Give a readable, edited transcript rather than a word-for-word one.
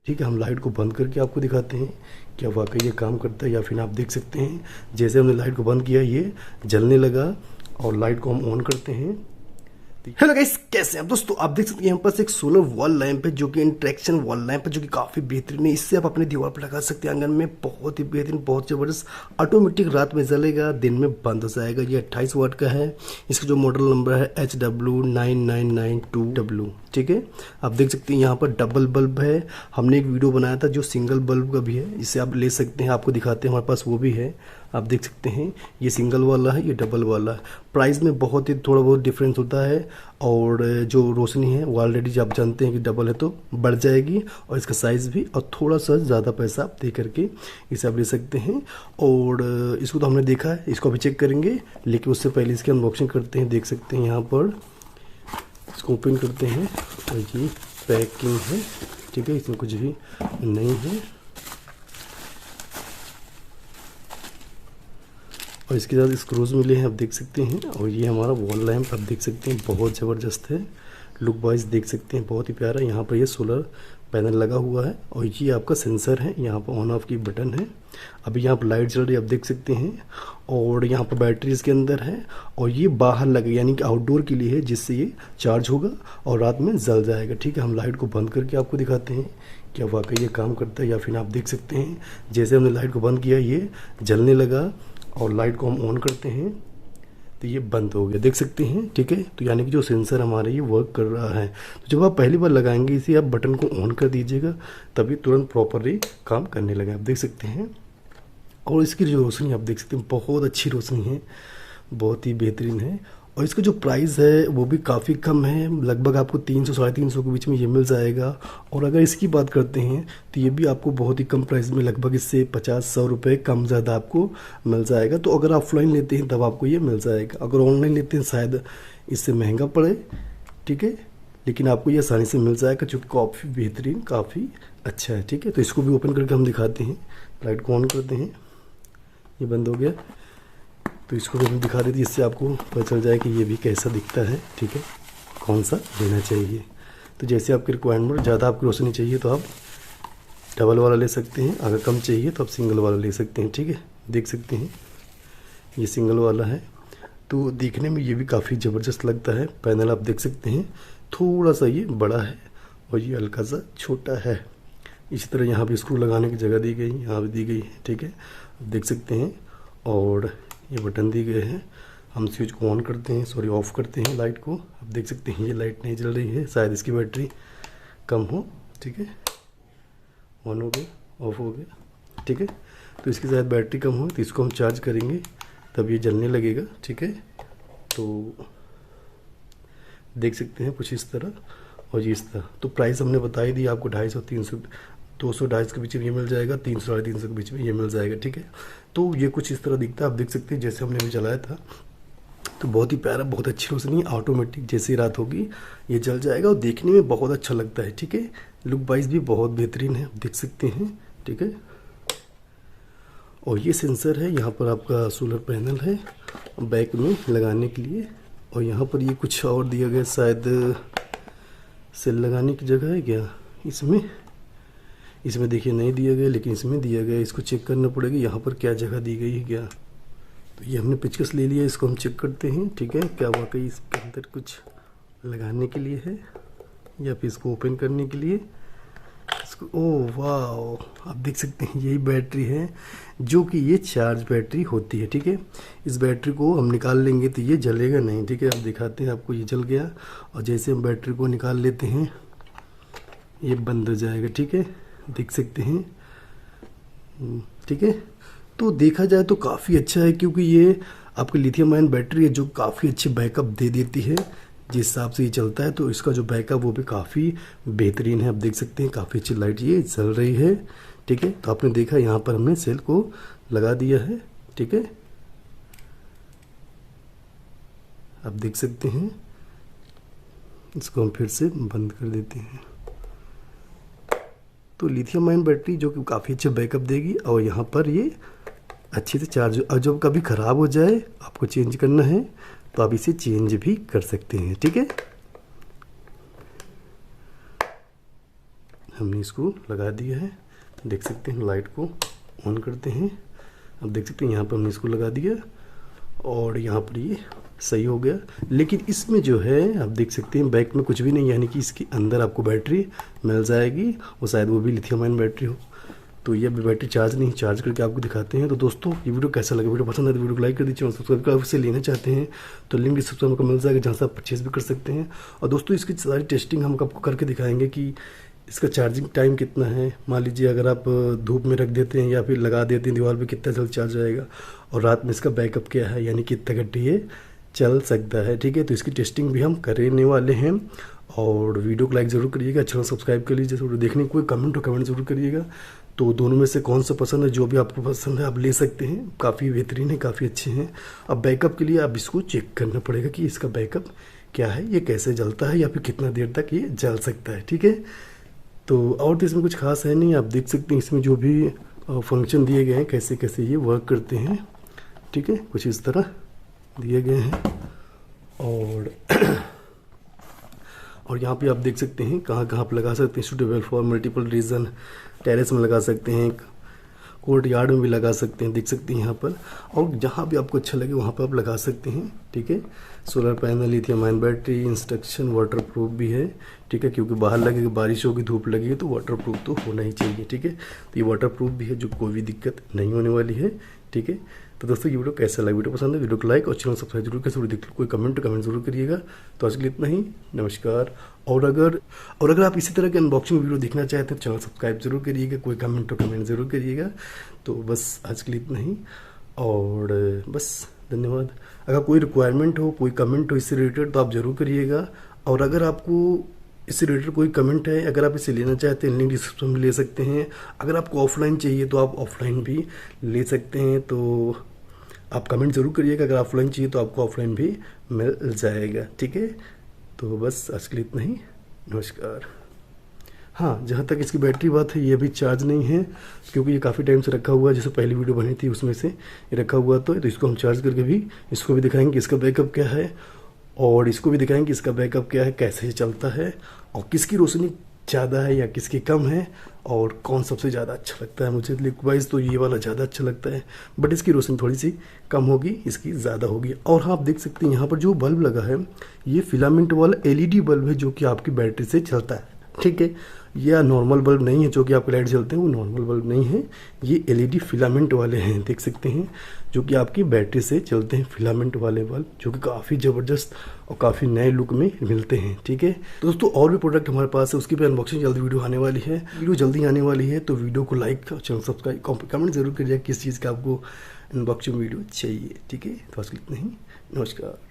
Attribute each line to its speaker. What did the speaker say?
Speaker 1: ठीक है, हम लाइट को बंद करके आपको दिखाते हैं क्या वाकई ये काम करता है या फिर आप देख सकते हैं जैसे हमने लाइट को बंद किया ये जलने लगा और लाइट को हम ऑन करते हैं। हेलो गाइस, कैसे हैं दोस्तों? आप देख सकते हैं यहाँ पास एक सोलर वॉल लैंप है जो कि इंट्रैक्शन वॉल लैंप है जो कि काफ़ी बेहतरीन है। इससे आप अपने दीवार पर लगा सकते हैं आंगन में। बहुत ही बेहतरीन, बहुत ज़बरदस्त। ऑटोमेटिक रात में जलेगा, दिन में बंद हो जाएगा। ये 28 वाट का है। इसका जो मॉडल नंबर है HW9992W। ठीक है, आप देख सकते हैं यहाँ पर डबल बल्ब है। हमने एक वीडियो बनाया था जो सिंगल बल्ब का भी है, इसे आप ले सकते हैं। आपको दिखाते हैं, हमारे पास वो भी है। आप देख सकते हैं ये सिंगल वाला है, ये डबल वाला है। प्राइस में बहुत ही थोड़ा बहुत डिफरेंस होता है और जो रोशनी है वो ऑलरेडी आप जानते हैं कि डबल है तो बढ़ जाएगी और इसका साइज़ भी, और थोड़ा सा ज़्यादा पैसा आप दे करके इसे आप ले सकते हैं। और इसको तो हमने देखा है, इसको अभी चेक करेंगे, लेकिन उससे पहले इसकी अनबॉक्सिंग करते हैं। देख सकते हैं यहाँ पर इसको ओपन करते हैं और ये पैकिंग है। ठीक है, इसमें कुछ भी नहीं है और इसके साथ स्क्रूज मिले हैं, आप देख सकते हैं। और ये हमारा वॉल लैंप आप देख सकते हैं, बहुत ज़बरदस्त है। लुक वाइज देख सकते हैं, बहुत ही प्यारा। यहाँ पर ये सोलर पैनल लगा हुआ है और ये आपका सेंसर है। यहाँ पर ऑन ऑफ की बटन है। अभी यहाँ पर लाइट जल रही है, आप देख सकते हैं। और यहाँ पर बैटरी इसके अंदर है और ये बाहर लगे यानी कि आउटडोर के लिए है, जिससे ये चार्ज होगा और रात में जल जाएगा। ठीक है, हम लाइट को बंद करके आपको दिखाते हैं क्या वाकई ये काम करता है या फिर आप देख सकते हैं जैसे हमने लाइट को बंद किया ये जलने लगा और लाइट को हम ऑन करते हैं तो ये बंद हो गया, देख सकते हैं। ठीक है, तो यानी कि जो सेंसर हमारा ये वर्क कर रहा है। तो जब आप पहली बार लगाएंगे इसे, आप बटन को ऑन कर दीजिएगा, तभी तुरंत प्रॉपरली काम करने लगे, आप देख सकते हैं। और इसकी जो रोशनी आप देख सकते हैं, बहुत अच्छी रोशनी है, बहुत ही बेहतरीन है। और इसका जो प्राइस है वो भी काफ़ी कम है, लगभग आपको 300 साढ़े 300 के बीच में ये मिल जाएगा। और अगर इसकी बात करते हैं तो ये भी आपको बहुत ही कम प्राइस में, लगभग इससे 50-100 रुपये कम ज़्यादा आपको मिल जाएगा। तो अगर ऑफलाइन लेते हैं तब आपको ये मिल जाएगा, अगर ऑनलाइन लेते हैं शायद इससे महंगा पड़े। ठीक है, लेकिन आपको ये आसानी से मिल जाएगा, चूँकि काफ़ी बेहतरीन, काफ़ी अच्छा है। ठीक है, तो इसको भी ओपन करके हम दिखाते हैं। लाइट को ऑन करते हैं, ये बंद हो गया। तो इसको भी हम दिखा देते हैं, इससे आपको पता चल जाए कि ये भी कैसा दिखता है। ठीक है, कौन सा लेना चाहिए। तो जैसे आपकी रिक्वायरमेंट, ज़्यादा आपकी रोशनी चाहिए तो आप डबल वाला ले सकते हैं, अगर कम चाहिए तो आप सिंगल वाला ले सकते हैं। ठीक है, देख सकते हैं ये सिंगल वाला है। तो दिखने में ये भी काफ़ी ज़बरदस्त लगता है। पैनल आप देख सकते हैं, थोड़ा सा ये बड़ा है और ये हल्का सा छोटा है। इसी तरह यहाँ भी स्क्रू लगाने की जगह दी गई, यहाँ भी दी गई है। ठीक है, देख सकते हैं। और ये बटन दिए गए हैं, हम स्विच को ऑन करते हैं, सॉरी ऑफ़ करते हैं लाइट को। आप देख सकते हैं ये लाइट नहीं जल रही है, शायद इसकी बैटरी कम हो। ठीक है, ऑन हो गया, ऑफ हो गया। ठीक है, तो इसकी शायद बैटरी कम हो, तो इसको हम चार्ज करेंगे तब ये जलने लगेगा। ठीक है, तो देख सकते हैं कुछ इस तरह और ये इस तरह। तो प्राइस हमने बता ही दी आपको, 250, 300, 200, 250 के बीच में ये मिल जाएगा, 300, साढ़े 300 के बीच में ये मिल जाएगा। ठीक है, तो ये कुछ इस तरह दिखता है, आप देख सकते हैं जैसे हमने अभी चलाया था। तो बहुत ही प्यारा, बहुत अच्छी रोशनी, ऑटोमेटिक जैसे रात होगी ये जल जाएगा और देखने में बहुत अच्छा लगता है। ठीक है, लुक वाइज भी बहुत बेहतरीन है, आप देख सकते हैं। ठीक है, और ये सेंसर है, यहाँ पर आपका सोलर पैनल है बैक में लगाने के लिए। और यहाँ पर ये कुछ और दिया गया, शायद सेल लगाने की जगह है क्या इसमें देखिए नहीं दिया गया, लेकिन इसमें दिया गया। इसको चेक करना पड़ेगा यहाँ पर क्या जगह दी गई है क्या। तो ये हमने पेचकस ले लिया, इसको हम चेक करते हैं। ठीक है, क्या वाकई इसके अंदर कुछ लगाने के लिए है या फिर इसको ओपन करने के लिए। इसको, ओह वाह, आप देख सकते हैं यही बैटरी है जो कि ये चार्ज बैटरी होती है। ठीक है, इस बैटरी को हम निकाल लेंगे तो ये जलेगा नहीं। ठीक है, आप दिखाते हैं आपको, ये जल गया। और जैसे हम बैटरी को निकाल लेते हैं ये बंद हो जाएगा। ठीक है, देख सकते हैं। ठीक है, तो देखा जाए तो काफ़ी अच्छा है, क्योंकि ये आपकी लिथियम आयन बैटरी है जो काफ़ी अच्छी बैकअप दे देती है। जिस हिसाब से ये चलता है तो इसका जो बैकअप वो भी काफ़ी बेहतरीन है। आप देख सकते हैं काफ़ी अच्छी लाइट ये जल रही है। ठीक है, तो आपने देखा यहाँ पर हमने सेल को लगा दिया है। ठीक है, आप देख सकते हैं। इसको हम फिर से बंद कर देते हैं। तो लिथियम आयन बैटरी जो कि काफ़ी अच्छा बैकअप देगी और यहाँ पर ये अच्छे से चार्ज, और जब कभी ख़राब हो जाए आपको चेंज करना है तो आप इसे चेंज भी कर सकते हैं। ठीक है, हमने इसको लगा दिया है, देख सकते हैं। लाइट को ऑन करते हैं, अब देख सकते हैं यहाँ पर हमने इसको लगा दिया और यहाँ पर ये सही हो गया। लेकिन इसमें जो है आप देख सकते हैं बैक में कुछ भी नहीं, यानी कि इसके अंदर आपको बैटरी मिल जाएगी, वो शायद वो भी लिथियम आयन बैटरी हो। तो ये अभी बैटरी चार्ज नहीं, चार्ज करके आपको दिखाते हैं। तो दोस्तों ये वीडियो कैसा लगा, वीडियो पसंद है तो वीडियो को लाइक कर दीजिए और सब्सक्राइब कर, से लेना चाहते हैं तो लिंक डिस्क्रिप्शन में मिल जाएगा, जहाँ से आप परचेज भी कर सकते हैं। और दोस्तों इसकी सारी टेस्टिंग हम आपको करके दिखाएंगे कि इसका चार्जिंग टाइम कितना है। मान लीजिए अगर आप धूप में रख देते हैं या फिर लगा देते हैं दीवार पे, कितना जल्द चार्ज आएगा, और रात में इसका बैकअप क्या है, यानी कितना घंटे ये चल सकता है। ठीक है, तो इसकी टेस्टिंग भी हम करने वाले हैं। और वीडियो को लाइक ज़रूर करिएगा, चैनल सब्सक्राइब कर लीजिए। वीडियो देखने कोई कमेंट ज़रूर करिएगा। तो दोनों में से कौन सा पसंद है, जो भी आपको पसंद है आप ले सकते हैं, काफ़ी बेहतरीन है, काफ़ी अच्छे हैं। अब बैकअप के लिए आप इसको चेक करना पड़ेगा कि इसका बैकअप क्या है, ये कैसे जलता है या फिर कितना देर तक ये जल सकता है। ठीक है, तो और तो इसमें कुछ खास है नहीं, आप देख सकते हैं इसमें जो भी फंक्शन दिए गए हैं कैसे कैसे ये वर्क करते हैं। ठीक है, कुछ इस तरह दिए गए हैं। और यहाँ पे आप देख सकते हैं कहाँ कहाँ आप लगा सकते हैं। Suitable for multiple reason, terrace में लगा सकते हैं, कोर्ट यार्ड में भी लगा सकते हैं, देख सकते हैं यहाँ पर। और जहाँ भी आपको अच्छा लगे वहाँ पर आप लगा सकते हैं। ठीक है, solar panel, lithium ion battery, instruction water proof भी है। ठीक है, क्योंकि बाहर लगेगा, बारिश होगी, धूप लगेगी तो वाटर प्रूफ तो होना ही चाहिए। ठीक है, तो ये वाटर प्रूफ भी है, जो कोई भी दिक्कत नहीं होने वाली है। ठीक है, तो दोस्तों ये वीडियो कैसा लगा, वीडियो पसंद है वीडियो को लाइक और चैनल सब्सक्राइब जरूर करें। कोई कमेंट जरूर करिएगा। तो आज के लिए इतना ही, नमस्कार। और अगर आप इसी तरह के अनबॉक्सिंग वीडियो देखना चाहते हैं तो चैनल सब्सक्राइब जरूर करिएगा, कोई कमेंट जरूर करिएगा। तो बस आज के लिए इतना ही, और बस धन्यवाद। अगर कोई रिक्वायरमेंट हो, कोई कमेंट हो इससे रिलेटेड तो आप ज़रूर करिएगा। और अगर आपको इससे रिलेटेड कोई कमेंट है, अगर आप इसे लेना चाहते हैं लिंक डिस्क्रिप्शन में ले सकते हैं। अगर आपको ऑफलाइन चाहिए तो आप ऑफलाइन भी ले सकते हैं। तो आप कमेंट ज़रूर करिएगा, अगर ऑफलाइन चाहिए तो आपको ऑफलाइन भी मिल जाएगा। ठीक है, तो बस आज के लिए इतना ही, नमस्कार। हाँ, जहाँ तक इसकी बैटरी बात है, ये अभी चार्ज नहीं है क्योंकि ये काफ़ी टाइम से रखा हुआ है। जैसे पहली वीडियो बनी थी उसमें से ये रखा हुआ, तो इसको हम चार्ज करके भी इसको भी दिखाएंगे कि इसका बैकअप क्या है, और इसको भी दिखाएंगे कि इसका बैकअप क्या है, कैसे चलता है, और किसकी रोशनी ज़्यादा है या किसकी कम है, और कौन सबसे ज़्यादा अच्छा लगता है। मुझे लुक वाइज तो ये वाला ज़्यादा अच्छा लगता है, बट इसकी रोशनी थोड़ी सी कम होगी, इसकी ज़्यादा होगी। और हाँ, आप देख सकते हैं यहाँ पर जो बल्ब लगा है ये फिलामेंट वाला LED बल्ब है, जो कि आपकी बैटरी से चलता है। ठीक है, यह नॉर्मल बल्ब नहीं है जो कि आपके लाइट जलते हैं, वो नॉर्मल बल्ब नहीं है, ये LED फिलामेंट वाले हैं, देख सकते हैं, जो कि आपकी बैटरी से चलते हैं। फिलामेंट वाले बल्ब जो कि काफ़ी ज़बरदस्त और काफ़ी नए लुक में मिलते हैं। ठीक है, तो दोस्तों और भी प्रोडक्ट हमारे पास है, उसकी भी अनबॉक्सिंग जल्दी वीडियो आने वाली है, वीडियो जल्दी आने वाली है। तो वीडियो को लाइक और चैनल सब्सक्राइब, कमेंट जरूर करिएगा किस चीज़ का आपको अनबॉक्सिंग वीडियो चाहिए। ठीक है, तो आज इतना ही, नमस्कार।